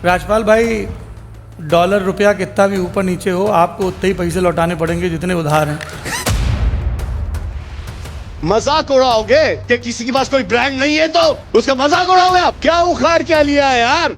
राजपाल भाई, डॉलर रुपया कितना भी ऊपर नीचे हो, आपको उतने ही पैसे लौटाने पड़ेंगे जितने उधार हैं। मजाक उड़ाओगे कि किसी के पास कोई ब्रांड नहीं है तो उसका मजाक उड़ाओगे आप? क्या उखाड़ क्या लिया है यार?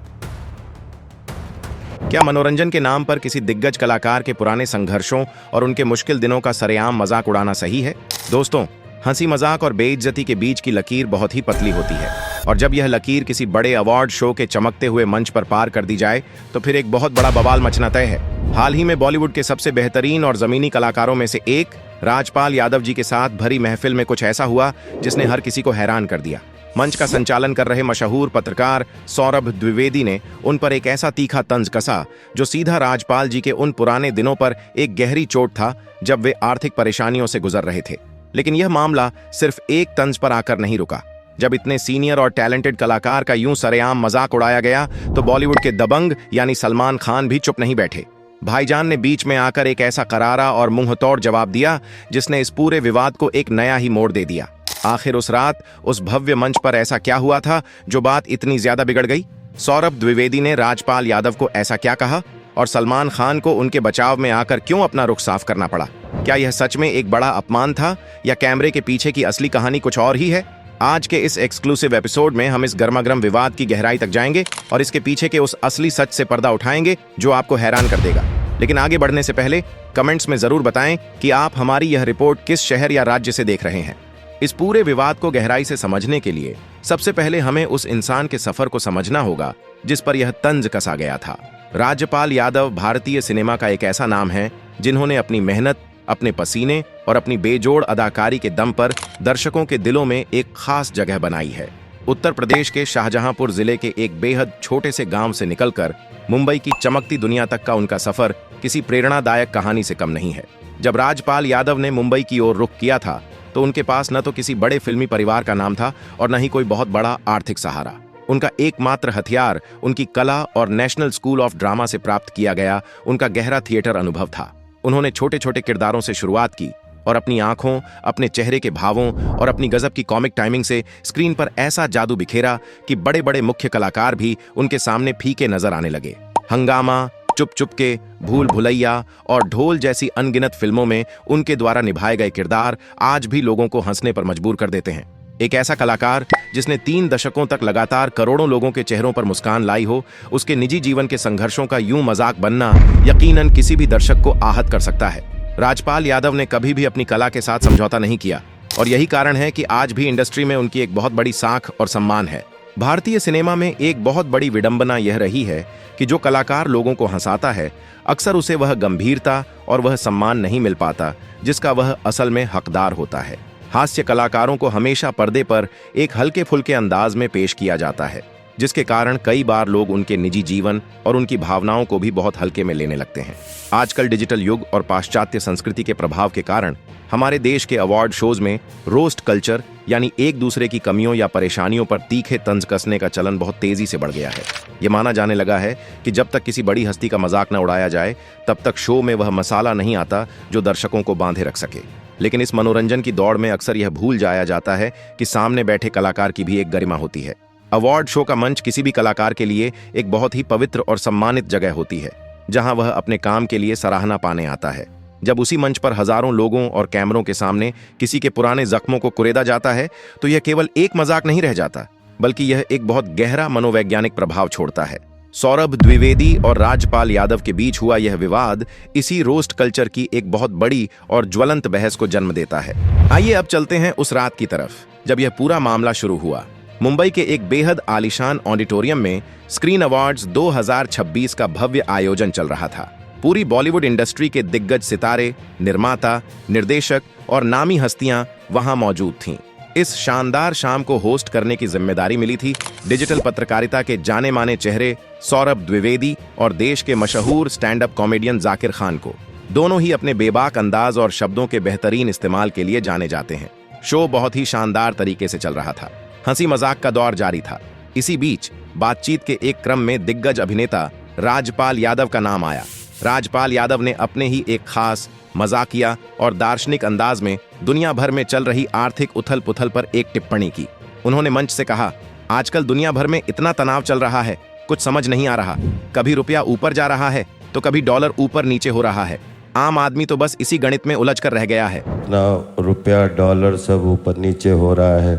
क्या मनोरंजन के नाम पर किसी दिग्गज कलाकार के पुराने संघर्षों और उनके मुश्किल दिनों का सरेआम मजाक उड़ाना सही है? दोस्तों, हंसी मजाक और बेइज्जती के बीच की लकीर बहुत ही पतली होती है, और जब यह लकीर किसी बड़े अवार्ड शो के चमकते हुए मंच पर पार कर दी जाए तो फिर एक बहुत बड़ा बवाल मचना तय है। हाल ही में बॉलीवुड के सबसे बेहतरीन और जमीनी कलाकारों में से एक राजपाल यादव जी के साथ भरी महफिल में कुछ ऐसा हुआ जिसने हर किसी को हैरान कर दिया। मंच का संचालन कर रहे मशहूर पत्रकार सौरभ द्विवेदी ने उन पर एक ऐसा तीखा तंज कसा जो सीधा राजपाल जी के उन पुराने दिनों पर एक गहरी चोट था जब वे आर्थिक परेशानियों से गुजर रहे थे। लेकिन यह मामला सिर्फ एक तंज पर आकर नहीं रुका। जब इतने सीनियर और टैलेंटेड कलाकार का यूं सरेआम मजाक उड़ाया गया तो बॉलीवुड के दबंग यानी सलमान खान भी चुप नहीं बैठे। भाईजान ने बीच में आकर एक ऐसा करारा और मुंहतोड़ जवाब दिया जिसने इस पूरे विवाद को एक नया ही मोड़ दे दिया। आखिर उस रात उस भव्य मंच पर ऐसा क्या हुआ था जो बात इतनी ज्यादा बिगड़ गई? सौरभ द्विवेदी ने राजपाल यादव को ऐसा क्या कहा और सलमान खान को उनके बचाव में आकर क्यों अपना रुख साफ करना पड़ा? क्या यह सच में एक बड़ा अपमान था या कैमरे के पीछे की असली कहानी कुछ और ही है? आज के इस एक्सक्लूसिव एपिसोड में हम इस गर्मागर्म विवाद की गहराई तक जाएंगे और इसके पीछे के उस असली सच से पर्दा उठाएंगे जो आपको हैरान कर देगा। लेकिन आगे बढ़ने से पहले कमेंट्स में जरूर बताएं कि आप हमारी यह रिपोर्ट किस शहर या राज्य से देख रहे हैं। इस पूरे विवाद को गहराई से समझने के लिए सबसे पहले हमें उस इंसान के सफर को समझना होगा जिस पर यह तंज कसा गया था। राजपाल यादव भारतीय सिनेमा का एक ऐसा नाम है जिन्होंने अपनी मेहनत, अपने पसीने और अपनी बेजोड़ अदाकारी के दम पर दर्शकों के दिलों में एक खास जगह बनाई है। उत्तर प्रदेश के शाहजहांपुर जिले के एक बेहद छोटे से गांव से निकलकर मुंबई की चमकती दुनिया तक का उनका सफर किसी प्रेरणादायक कहानी से कम नहीं है। जब राजपाल यादव ने मुंबई की ओर रुख किया था तो उनके पास न तो किसी बड़े फिल्मी परिवार का नाम था और न ही कोई बहुत बड़ा आर्थिक सहारा। उनका एकमात्र हथियार उनकी कला और नेशनल स्कूल ऑफ ड्रामा से प्राप्त किया गया उनका गहरा थिएटर अनुभव था। उन्होंने छोटे छोटे किरदारों से शुरुआत की और अपनी आंखों, अपने चेहरे के भावों और अपनी गजब की कॉमिक टाइमिंग से स्क्रीन पर ऐसा जादू बिखेरा कि बड़े बड़े मुख्य कलाकार भी उनके सामने फीके नजर आने लगे। हंगामा, चुप चुप के, भूल भुलैया और ढोल जैसी अनगिनत फिल्मों में उनके द्वारा निभाए गए किरदार आज भी लोगों को हंसने पर मजबूर कर देते हैं। एक ऐसा कलाकार जिसने 3 दशकों तक लगातार करोड़ों लोगों के चेहरों पर मुस्कान लाई हो, उसके निजी जीवन के संघर्षों का यूं मजाक बनना यकीनन किसी भी दर्शक को आहत कर सकता है। राजपाल यादव ने कभी भी अपनी कला के साथ समझौता नहीं किया और यही कारण है कि आज भी इंडस्ट्री में उनकी एक बहुत बड़ी साख और सम्मान है। भारतीय सिनेमा में एक बहुत बड़ी विडंबना यह रही है कि जो कलाकार लोगों को हंसाता है अक्सर उसे वह गंभीरता और वह सम्मान नहीं मिल पाता जिसका वह असल में हकदार होता है। हास्य कलाकारों को हमेशा पर्दे पर एक हल्के फुल्के अंदाज में पेश किया जाता है जिसके कारण कई बार लोग उनके निजी जीवन और उनकी भावनाओं को भी बहुत हल्के में लेने लगते हैं। आजकल डिजिटल युग और पाश्चात्य संस्कृति के प्रभाव के कारण हमारे देश के अवार्ड शोज में रोस्ट कल्चर यानी एक दूसरे की कमियों या परेशानियों पर तीखे तंज कसने का चलन बहुत तेजी से बढ़ गया है। ये माना जाने लगा है कि जब तक किसी बड़ी हस्ती का मजाक न उड़ाया जाए तब तक शो में वह मसाला नहीं आता जो दर्शकों को बांधे रख सके। लेकिन इस मनोरंजन की दौड़ में अक्सर यह भूल जाया जाता है कि सामने बैठे कलाकार की भी एक गरिमा होती है। अवार्ड शो का मंच किसी भी कलाकार के लिए एक बहुत ही पवित्र और सम्मानित जगह होती है जहां वह अपने काम के लिए सराहना पाने आता है। जब उसी मंच पर हजारों लोगों और कैमरों के सामने किसी के पुराने जख्मों को कुरेदा जाता है तो यह केवल एक मजाक नहीं रह जाता बल्कि यह एक बहुत गहरा मनोवैज्ञानिक प्रभाव छोड़ता है। सौरभ द्विवेदी और राजपाल यादव के बीच हुआ यह विवाद इसी रोस्ट कल्चर की एक बहुत बड़ी और ज्वलंत बहस को जन्म देता है। आइए अब चलते हैं उस रात की तरफ जब यह पूरा मामला शुरू हुआ। मुंबई के एक बेहद आलीशान ऑडिटोरियम में स्क्रीन अवार्ड्स 2026 का भव्य आयोजन चल रहा था। पूरी बॉलीवुड इंडस्ट्री के दिग्गज सितारे, निर्माता, निर्देशक और नामी हस्तियां वहां मौजूद थीं। इस शानदार शाम को होस्ट करने की जिम्मेदारी मिली थी डिजिटल पत्रकारिता के जाने माने चेहरे सौरभ द्विवेदी और देश के मशहूर stand up comedian Zakir Khan को। दोनों ही अपने बेबाक अंदाज और शब्दों के बेहतरीन इस्तेमाल के लिए जाने जाते हैं। शो बहुत ही शानदार तरीके से चल रहा था। हंसी मजाक का दौर जारी था। इसी बीच बातचीत के एक क्रम में दिग्गज अभिनेता राजपाल यादव का नाम आया। राजपाल यादव ने अपने ही एक खास, मजाकिया और दार्शनिक अंदाज में दुनिया भर में चल रही आर्थिक उथल पुथल पर एक टिप्पणी की। उन्होंने मंच से कहा, आजकल दुनिया भर में इतना तनाव चल रहा है कुछ समझ नहीं आ रहा। कभी रुपया ऊपर जा रहा है तो कभी डॉलर ऊपर नीचे हो रहा है। आम आदमी तो बस इसी गणित में उलझ कर रह गया है। ना रुपया डॉलर सब ऊपर नीचे हो रहा है,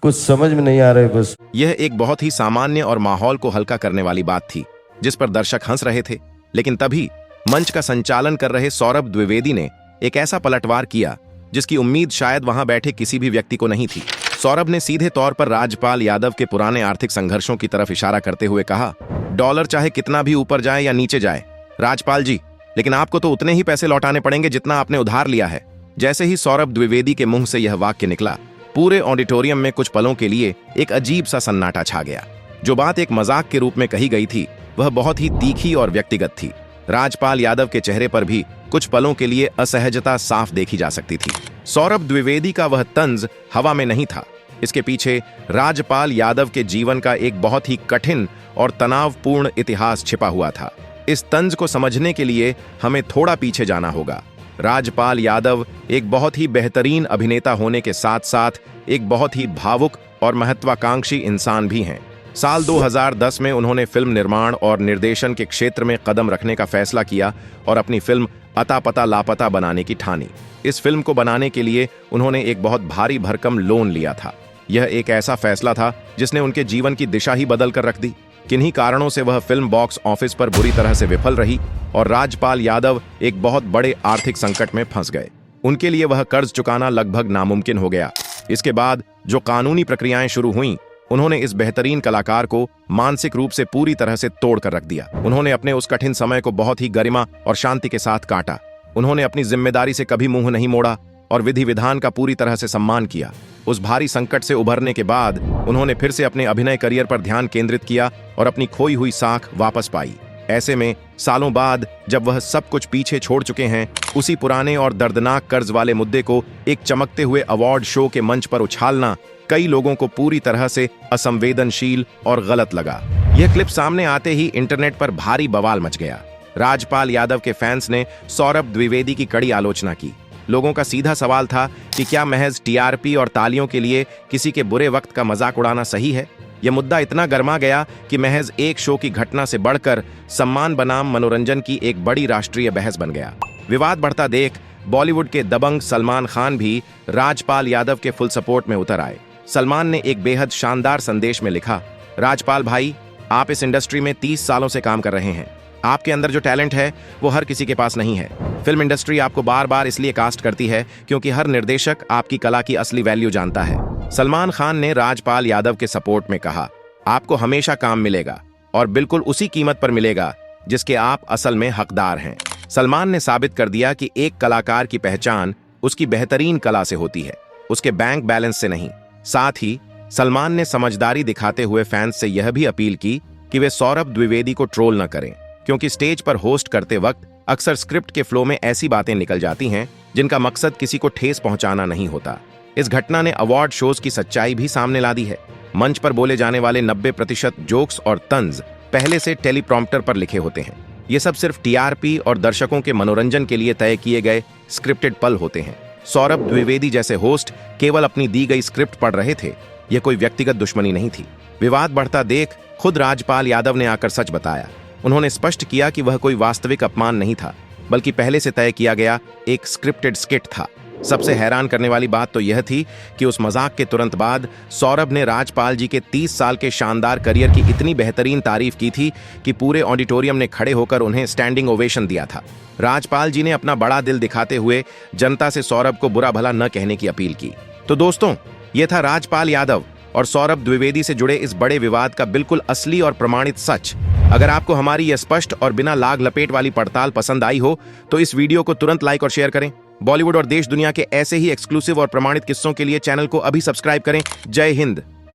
कुछ समझ में नहीं आ रहा है बस। यह एक बहुत ही सामान्य और माहौल को हल्का करने वाली बात थी जिस पर दर्शक हंस रहे थे। लेकिन तभी मंच का संचालन कर रहे सौरभ द्विवेदी ने एक ऐसा पलटवार किया जिसकी उम्मीद शायद वहां बैठे किसी भी व्यक्ति को नहीं थी। सौरभ ने सीधे तौर पर राजपाल यादव के पुराने आर्थिक संघर्षों की तरफ इशारा करते हुए कहा, डॉलर चाहे कितना भी ऊपर जाए या नीचे जाए राजपाल जी, लेकिन आपको तो उतने ही पैसे लौटाने पड़ेंगे जितना आपने उधार लिया है। जैसे ही सौरभ द्विवेदी के मुंह से यह वाक्य निकला, पूरे ऑडिटोरियम में कुछ पलों के लिए एक अजीब सा सन्नाटा छा गया। जो बात एक मजाक के रूप में कही गई थी वह बहुत ही तीखी और व्यक्तिगत थी। राजपाल यादव के चेहरे पर भी कुछ पलों के लिए असहजता साफ देखी जा सकती थी। सौरभ द्विवेदी का वह तंज हवा में नहीं था, इसके पीछे राजपाल यादव के जीवन का एक बहुत ही कठिन और तनावपूर्ण इतिहास छिपा हुआ था। इस तंज को समझने के लिए हमें थोड़ा पीछे जाना होगा। राजपाल यादव एक बहुत ही बेहतरीन अभिनेता होने के साथ साथ एक बहुत ही भावुक और महत्वाकांक्षी इंसान भी हैं। साल 2010 में उन्होंने फिल्म निर्माण और निर्देशन के क्षेत्र में कदम रखने का फैसला किया और अपनी फिल्म अता पता लापता बनाने की ठानी। इस फिल्म को बनाने के लिए उन्होंने एक बहुत भारी भरकम लोन लिया था। यह एक ऐसा फैसला था जिसने उनके जीवन की दिशा ही बदल कर रख दी। किन्हीं कारणों से वह फिल्म बॉक्स ऑफिस पर बुरी तरह से विफल रही और राजपाल यादव एक बहुत बड़े आर्थिक संकट में फंस गए। उनके लिए वह कर्ज चुकाना लगभग नामुमकिन हो गया। इसके बाद जो कानूनी प्रक्रियाएं शुरू हुईं, उन्होंने इस बेहतरीन कलाकार को मानसिक रूप से पूरी तरह से तोड़ कर रख दिया। उन्होंने अपने उस कठिन समय को बहुत ही गरिमा और शांति के साथ काटा। उन्होंने अपनी जिम्मेदारी से कभी मुंह नहीं मोड़ा और विधि विधान का पूरी तरह से सम्मान किया। उस भारी संकट से उभरने के बाद उन्होंने फिर से अपने अभिनय करियर पर ध्यान केंद्रित किया और अपनी खोई हुई साख वापस पाई। ऐसे में सालों बाद जब वह सब कुछ पीछे छोड़ चुके हैं, उसी पुराने और दर्दनाक कर्ज वाले मुद्दे को एक चमकते हुए अवार्ड शो के मंच पर उछालना कई लोगों को पूरी तरह से असंवेदनशील और गलत लगा। यह क्लिप सामने आते ही इंटरनेट पर भारी बवाल मच गया। राजपाल यादव के फैंस ने सौरभ द्विवेदी की कड़ी आलोचना की। लोगों का सीधा सवाल था कि क्या महज टीआरपी और तालियों के लिए किसी के बुरे वक्त का मजाक उड़ाना सही है। यह मुद्दा इतना गर्मा गया कि महज एक शो की घटना से बढ़कर सम्मान बनाम मनोरंजन की एक बड़ी राष्ट्रीय बहस बन गया। विवाद बढ़ता देख बॉलीवुड के दबंग सलमान खान भी राजपाल यादव के फुल सपोर्ट में उतर आए। सलमान ने एक बेहद शानदार संदेश में लिखा, राजपाल भाई, आप इस इंडस्ट्री में 30 सालों से काम कर रहे हैं। आपके अंदर जो टैलेंट है वो हर किसी के पास नहीं है। फिल्म इंडस्ट्री आपको बार बार इसलिए कास्ट करती है क्योंकि हर निर्देशक आपकी कला की असली वैल्यू जानता है। सलमान खान ने राजपाल यादव के सपोर्ट में कहा, आपको हमेशा काम मिलेगा और बिल्कुल उसी कीमत पर मिलेगा जिसके आप असल में हकदार हैं। सलमान ने साबित कर दिया कि एक कलाकार की पहचान उसकी बेहतरीन कला से होती है, उसके बैंक बैलेंस से नहीं। साथ ही सलमान ने समझदारी दिखाते हुए फैंस से यह भी अपील की कि वे सौरभ द्विवेदी को ट्रोल न करें, क्योंकि स्टेज पर होस्ट करते वक्त अक्सर स्क्रिप्ट के फ्लो में ऐसी बातें निकल जाती हैं जिनका मकसद किसी को ठेस पहुंचाना नहीं होता। इस घटना ने अवार्ड शोज की सच्चाई भी सामने ला दी है। मंच पर बोले जाने वाले 90% जोक्स और तंज पहले से टेलीप्रॉम्प्टर पर लिखे होते हैं। ये सब सिर्फ टीआरपी और दर्शकों के मनोरंजन के लिए तय किए गए स्क्रिप्टेड पल होते हैं। सौरभ द्विवेदी जैसे होस्ट केवल अपनी दी गई स्क्रिप्ट पढ़ रहे थे। यह कोई व्यक्तिगत दुश्मनी नहीं थी। विवाद बढ़ता देख खुद राजपाल यादव ने आकर सच बताया। उन्होंने स्पष्ट किया कि वह कोई वास्तविक अपमान नहीं था, बल्कि पहले से तय किया गया एक स्क्रिप्टेड स्किट था। सबसे हैरान करने वाली बात तो यह थी कि उस मजाक के तुरंत बाद सौरभ ने राजपाल जी के 30 साल के शानदार करियर की इतनी बेहतरीन तारीफ की थी कि पूरे ऑडिटोरियम ने खड़े होकर उन्हें स्टैंडिंग ओवेशन दिया था। राजपाल जी ने अपना बड़ा दिल दिखाते हुए जनता से सौरभ को बुरा भला न कहने की अपील की। तो दोस्तों, यह था राजपाल यादव और सौरभ द्विवेदी से जुड़े इस बड़े विवाद का बिल्कुल असली और प्रमाणित सच। अगर आपको हमारी यह स्पष्ट और बिना लाग लपेट वाली पड़ताल पसंद आई हो तो इस वीडियो को तुरंत लाइक और शेयर करें। बॉलीवुड और देश दुनिया के ऐसे ही एक्सक्लूसिव और प्रमाणित किस्सों के लिए चैनल को अभी सब्सक्राइब करें। जय हिंद।